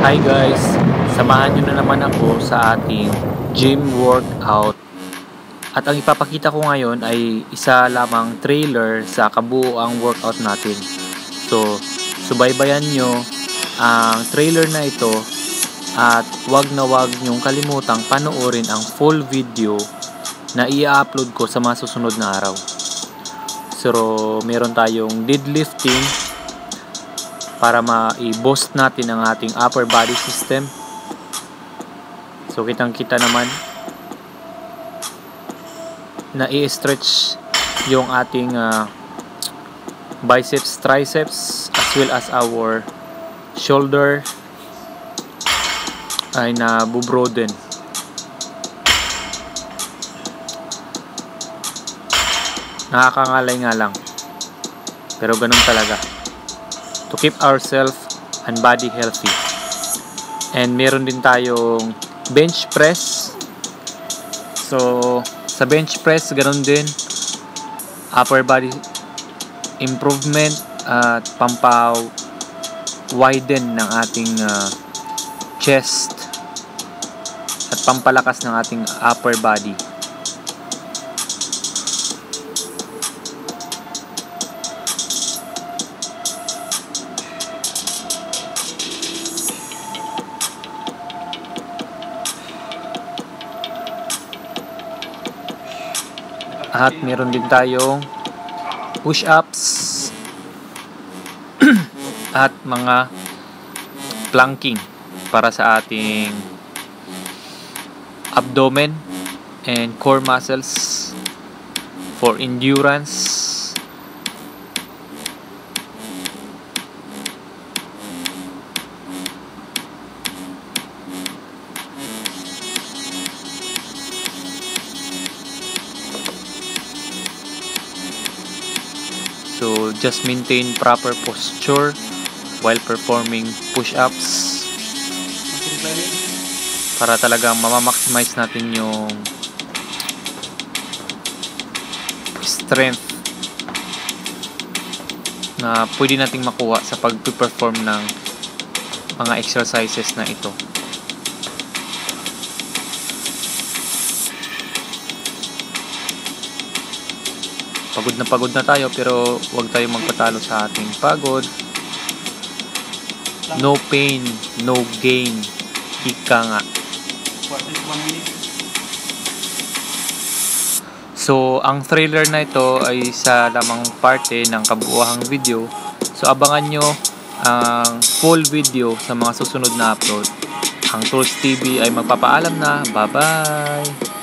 Hi guys, samahan nyo na naman ako sa ating gym workout. At ang ipapakita ko ngayon ay isa lamang trailer sa kabuuang workout natin. So, subaybayan nyo ang trailer na ito at wag nyong kalimutang panoorin ang full video na i-upload ko sa mga susunod na araw. So, meron tayong deadlifting para ma-boost natin ang ating upper body system. So kitang-kita naman na i-stretch yung ating biceps, triceps as well as our shoulder ay nabubroaden. Nakakangalay nga lang, pero ganun talaga to keep ourselves and body healthy. And meron din tayong bench press. So sa bench press ganun din, upper body improvement at pampa-widen ng ating chest at pampalakas ng ating upper body. At meron din tayong push-ups at mga planking para sa ating abdomen and core muscles for endurance. So, just maintain proper posture while performing push-ups para talagang mamamaximize natin yung strength na pwede nating makuha sa pag-perform ng mga exercises na ito. Pagod na tayo, pero huwag tayong magpatalo sa ating pagod. No pain, no gain. Ika nga. So, ang trailer na ito ay sa lamang parte ng kabuuhang video. So, abangan nyo ang full video sa mga susunod na upload. Ang Tools TV ay magpapaalam na. Bye-bye!